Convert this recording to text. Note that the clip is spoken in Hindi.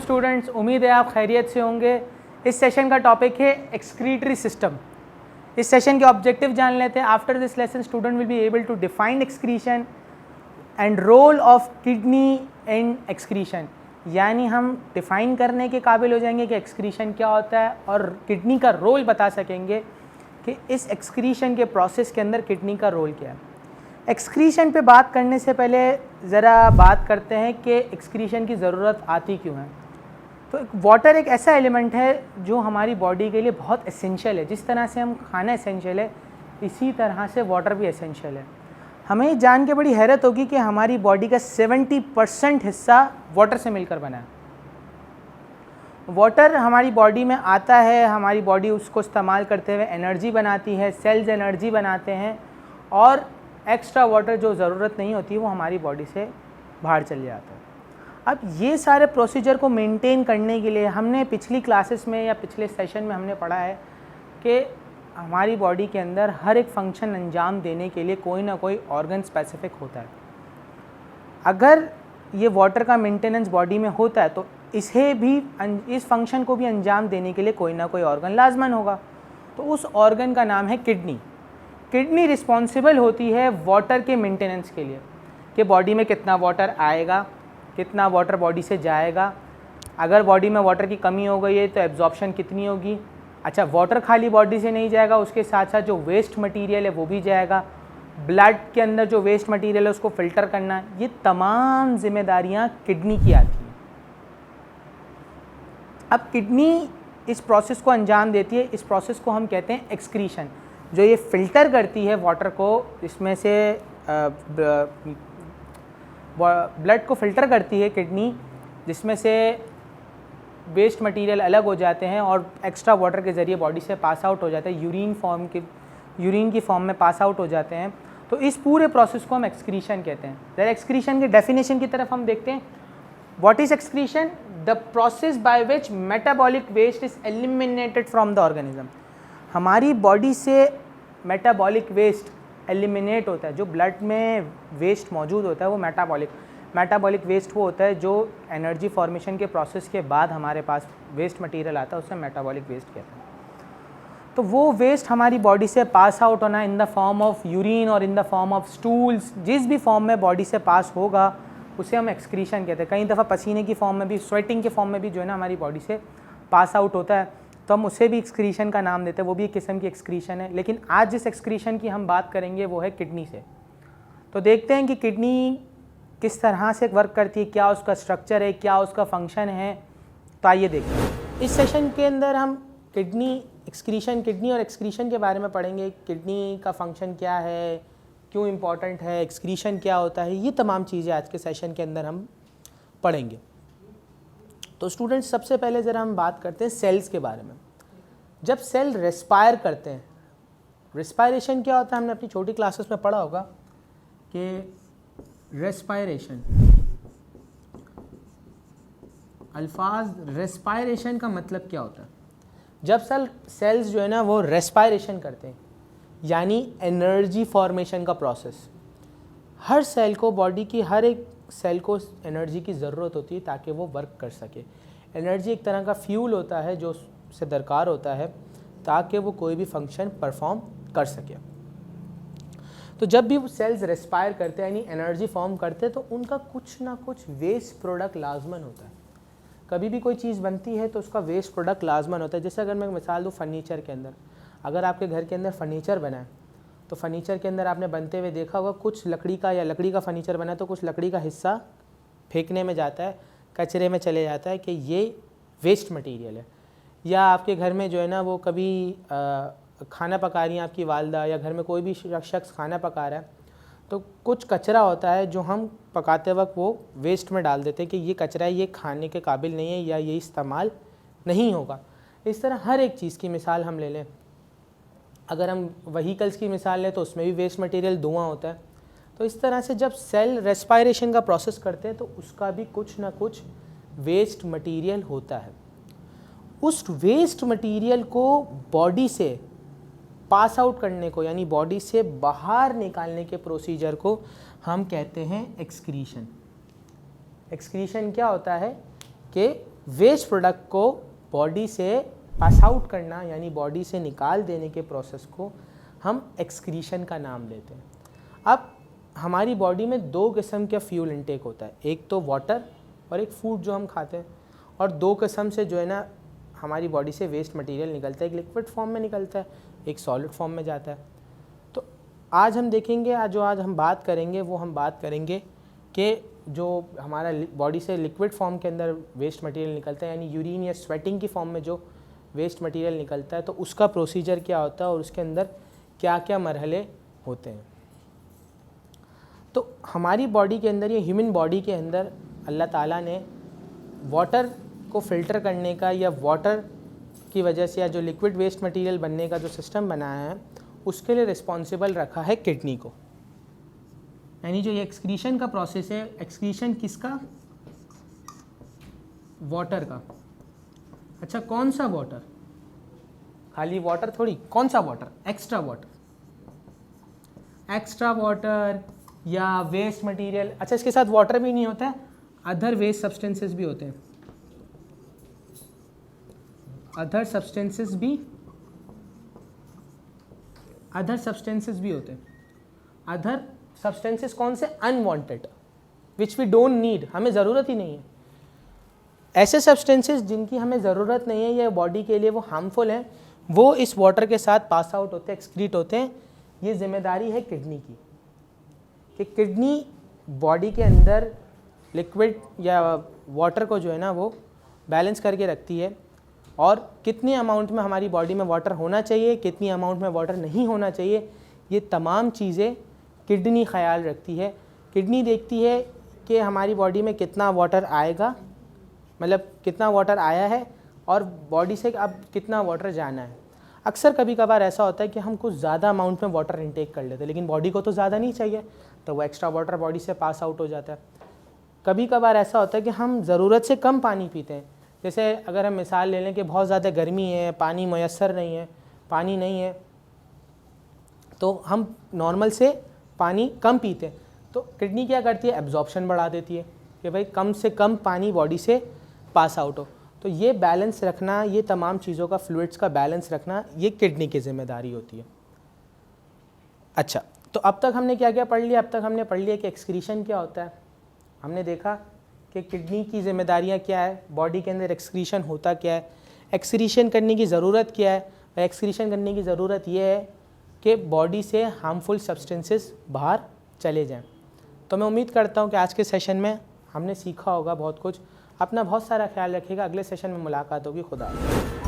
वेलकम स्टूडेंट्स, उम्मीद है आप खैरियत से होंगे। इस सेशन का टॉपिक है एक्सक्रीटरी सिस्टम। इस सेशन के ऑब्जेक्टिव जान लेते हैं। After this lesson student will be able to define excretion and role of kidney in excretion, यानी हम डिफाइन करने के काबिल हो जाएंगे कि एक्सक्रीशन क्या होता है और किडनी का रोल बता सकेंगे कि इस एक्सक्रीशन के प्रोसेस के अंदर किडनी का रोल क्या है। एक्सक्रीशन पे बात करने से पहले ज़रा बात करते हैं कि एक्सक्रीशन की ज़रूरत आती क्यों है। तो वाटर एक ऐसा एलिमेंट है जो हमारी बॉडी के लिए बहुत एसेंशियल है। जिस तरह से हम खाना एसेंशियल है, इसी तरह से वाटर भी एसेंशियल है। हमें जान के बड़ी हैरत होगी कि हमारी बॉडी का 70% हिस्सा वाटर से मिलकर बना है। वाटर हमारी बॉडी में आता है, हमारी बॉडी उसको इस्तेमाल करते हुए एनर्जी बनाती है, सेल्स एनर्जी बनाते हैं और एक्स्ट्रा वाटर जो ज़रूरत नहीं होती वो हमारी बॉडी से बाहर चले जाता है। अब ये सारे प्रोसीजर को मेंटेन करने के लिए हमने पिछली क्लासेस में या पिछले सेशन में हमने पढ़ा है कि हमारी बॉडी के अंदर हर एक फंक्शन अंजाम देने के लिए कोई ना कोई ऑर्गन स्पेसिफिक होता है। अगर ये वाटर का मेंटेनेंस बॉडी में होता है तो इसे भी, इस फंक्शन को भी अंजाम देने के लिए कोई ना कोई ऑर्गन लाजमन होगा। तो उस ऑर्गन का नाम है किडनी। किडनी रिस्पॉन्सिबल होती है वाटर के मेंटेनेंस के लिए कि बॉडी में कितना वाटर आएगा, कितना वाटर बॉडी से जाएगा, अगर बॉडी में वाटर की कमी हो गई है तो एब्जॉर्प्शन कितनी होगी। अच्छा, वाटर खाली बॉडी से नहीं जाएगा, उसके साथ साथ जो वेस्ट मटेरियल है वो भी जाएगा। ब्लड के अंदर जो वेस्ट मटेरियल है उसको फ़िल्टर करना, ये तमाम जिम्मेदारियां किडनी की आती हैं। अब किडनी इस प्रोसेस को अंजाम देती है। इस प्रोसेस को हम कहते हैं एक्सक्रीशन। जो ये फ़िल्टर करती है वाटर को, इसमें से ब्लड को फ़िल्टर करती है किडनी, जिसमें से वेस्ट मटेरियल अलग हो जाते हैं और एक्स्ट्रा वाटर के ज़रिए बॉडी से पास आउट हो जाते हैं, यूरिन की फॉर्म में पास आउट हो जाते हैं। तो इस पूरे प्रोसेस को हम एक्सक्रीशन कहते हैं। जरा एक्सक्रीशन के डेफिनेशन की तरफ हम देखते हैं। What is excretion? The process by which metabolic waste is eliminated from the organism. हमारी बॉडी से मेटाबॉलिक वेस्ट एलिमिनेट होता है। जो ब्लड में वेस्ट मौजूद होता है वो मेटाबॉलिक वेस्ट वो होता है जो एनर्जी फॉर्मेशन के प्रोसेस के बाद हमारे पास वेस्ट मटेरियल आता है, उसे मेटाबॉलिक वेस्ट कहते हैं। तो वो वेस्ट हमारी बॉडी से पास आउट होना in the form of urine और in the form of stools, जिस भी फॉर्म में बॉडी से पास होगा उसे हम एक्सक्रीशन कहते हैं। कई दफ़ा पसीने की फॉर्म में भी, स्वेटिंग के फॉर्म में भी जो है ना हमारी बॉडी से पास आउट होता है, तो हम उसे भी एक्सक्रीशन का नाम देते हैं। वो भी एक किस्म की एक्सक्रीशन है। लेकिन आज जिस एक्सक्रीशन की हम बात करेंगे वो है किडनी से। तो देखते हैं कि किडनी किस तरह से वर्क करती है, क्या उसका स्ट्रक्चर है, क्या उसका फंक्शन है। तो आइए देखते हैं। इस सेशन के अंदर हम किडनी और एक्सक्रीशन के बारे में पढ़ेंगे। किडनी का फंक्शन क्या है, क्यों इम्पॉर्टेंट है, एक्सक्रीशन क्या होता है, ये तमाम चीज़ें आज के सेशन के अंदर हम पढ़ेंगे। तो स्टूडेंट्स, सबसे पहले ज़रा हम बात करते हैं सेल्स के बारे में। जब सेल रेस्पायर करते हैं, रेस्पायरेशन क्या होता है हमने अपनी छोटी क्लासेस में पढ़ा होगा कि रेस्पायरेशन, अल्फाज रेस्पायरेशन का मतलब क्या होता है। जब सेल्स जो है ना वो रेस्पायरेशन करते हैं, यानी एनर्जी फॉर्मेशन का प्रोसेस। हर सेल को, बॉडी की हर एक सेल को एनर्जी की ज़रूरत होती है ताकि वो वर्क कर सके। एनर्जी एक तरह का फ्यूल होता है जो उसे दरकार होता है ताकि वो कोई भी फंक्शन परफॉर्म कर सके। तो जब भी वो सेल्स रेस्पायर करते हैं यानी एनर्जी फॉर्म करते हैं तो उनका कुछ ना कुछ वेस्ट प्रोडक्ट लाजमन होता है। कभी भी कोई चीज़ बनती है तो उसका वेस्ट प्रोडक्ट लाजमन होता है। जैसे अगर मैं मिसाल दूँ फर्नीचर के अंदर, अगर आपके घर के अंदर फर्नीचर बना है तो फर्नीचर के अंदर आपने बनते हुए देखा होगा कुछ लकड़ी का फर्नीचर बना है तो कुछ लकड़ी का हिस्सा फेंकने में जाता है, कचरे में चले जाता है कि ये वेस्ट मटेरियल है। या आपके घर में जो है ना वो कभी खाना पका रही हैं आपकी वालदा, या घर में कोई भी शख्स खाना पका रहा है तो कुछ कचरा होता है जो हम पकाते वक्त वो वेस्ट में डाल देते हैं कि ये कचरा है, ये खाने के काबिल नहीं है या ये इस्तेमाल नहीं होगा। इस तरह हर एक चीज़ की मिसाल हम ले लें। अगर हम व्हीकल्स की मिसाल लें तो उसमें भी वेस्ट मटेरियल धुआं होता है। तो इस तरह से जब सेल रेस्पायरेशन का प्रोसेस करते हैं तो उसका भी कुछ ना कुछ वेस्ट मटेरियल होता है। उस वेस्ट मटेरियल को बॉडी से पास आउट करने को, यानी बॉडी से बाहर निकालने के प्रोसीजर को हम कहते हैं एक्सक्रीशन। एक्सक्रीशन क्या होता है कि वेस्ट प्रोडक्ट को बॉडी से पास आउट करना यानी बॉडी से निकाल देने के प्रोसेस को हम एक्सक्रीशन का नाम देते हैं। अब हमारी बॉडी में दो किस्म का फ्यूल इनटेक होता है, एक तो वाटर और एक फूड जो हम खाते हैं, और दो किस्म से जो है ना हमारी बॉडी से वेस्ट मटेरियल निकलता है, एक लिक्विड फॉर्म में निकलता है, एक सॉलिड फॉर्म में जाता है। तो आज हम देखेंगे, आज हम बात करेंगे वो हम बात करेंगे कि जो हमारा बॉडी से लिक्विड फॉर्म के अंदर वेस्ट मटेरियल निकलता है यानी यूरिन या स्वेटिंग की फॉर्म में जो वेस्ट मटेरियल निकलता है, तो उसका प्रोसीजर क्या होता है और उसके अंदर क्या क्या मरहले होते हैं। तो हमारी बॉडी के अंदर, ये ह्यूमन बॉडी के अंदर अल्लाह ताला ने वाटर को फ़िल्टर करने का या वाटर की वजह से या जो लिक्विड वेस्ट मटेरियल बनने का जो सिस्टम बनाया है उसके लिए रिस्पॉन्सिबल रखा है किडनी को। यानी जो ये एक्सक्रीशन का प्रोसेस है, एक्सक्रीशन किसका? वाटर का। अच्छा, कौन सा वाटर? खाली वाटर थोड़ी, कौन सा water? Extra water. Extra water या वेस्ट मटेरियल। अच्छा, इसके साथ वाटर भी नहीं होता है, अदर वेस्ट सब्सटेंसेस भी होते हैं। अदर सब्सटेंसेस भी होते हैं। अदर सब्सटेंसेस कौन से? Unwanted, which we don't need, हमें ज़रूरत ही नहीं है। ऐसे सब्सटेंसेस जिनकी हमें ज़रूरत नहीं है या बॉडी के लिए वो हार्मफुल हैं, वो इस वाटर के साथ पास आउट होते हैं, एक्सक्रीट होते हैं। ये जिम्मेदारी है किडनी की कि किडनी बॉडी के अंदर लिक्विड या वाटर को जो है ना वो बैलेंस करके रखती है, और कितनी अमाउंट में हमारी बॉडी में वाटर होना चाहिए, कितनी अमाउंट में वाटर नहीं होना चाहिए, ये तमाम चीज़ें किडनी ख्याल रखती है। किडनी देखती है कि हमारी बॉडी में कितना वाटर आएगा, मतलब कितना वाटर आया है और बॉडी से अब कितना वाटर जाना है। अक्सर कभी कभार ऐसा होता है कि हम कुछ ज़्यादा अमाउंट में वाटर इनटेक कर लेते हैं, लेकिन बॉडी को तो ज़्यादा नहीं चाहिए, तो वो एक्स्ट्रा वाटर बॉडी से पास आउट हो जाता है। कभी कभार ऐसा होता है कि हम ज़रूरत से कम पानी पीते हैं। जैसे अगर हम मिसाल ले लें कि बहुत ज़्यादा गर्मी है, पानी मैसर नहीं है, पानी नहीं है, तो हम नॉर्मल से पानी कम पीते हैं। तो किडनी क्या करती है? एब्जॉर्प्शन बढ़ा देती है कि भाई कम से कम पानी बॉडी से पास आउट हो। तो ये बैलेंस रखना, ये तमाम चीज़ों का, फ्लूइड्स का बैलेंस रखना, ये किडनी की जिम्मेदारी होती है। अच्छा, तो अब तक हमने क्या क्या पढ़ लिया? अब तक हमने पढ़ लिया कि एक्सक्रीशन क्या होता है। हमने देखा कि किडनी की जिम्मेदारियाँ क्या है, बॉडी के अंदर एक्सक्रीशन होता क्या है, एक्सक्रीशन करने की ज़रूरत क्या है। और एक्सक्रीशन करने की ज़रूरत ये है कि बॉडी से हार्मफुल सब्सटेंसेस बाहर चले जाएं। तो मैं उम्मीद करता हूँ कि आज के सेशन में हमने सीखा होगा बहुत कुछ। अपना बहुत सारा ख्याल रखिएगा। अगले सेशन में मुलाकात होगी। खुदा हाफ़िज़।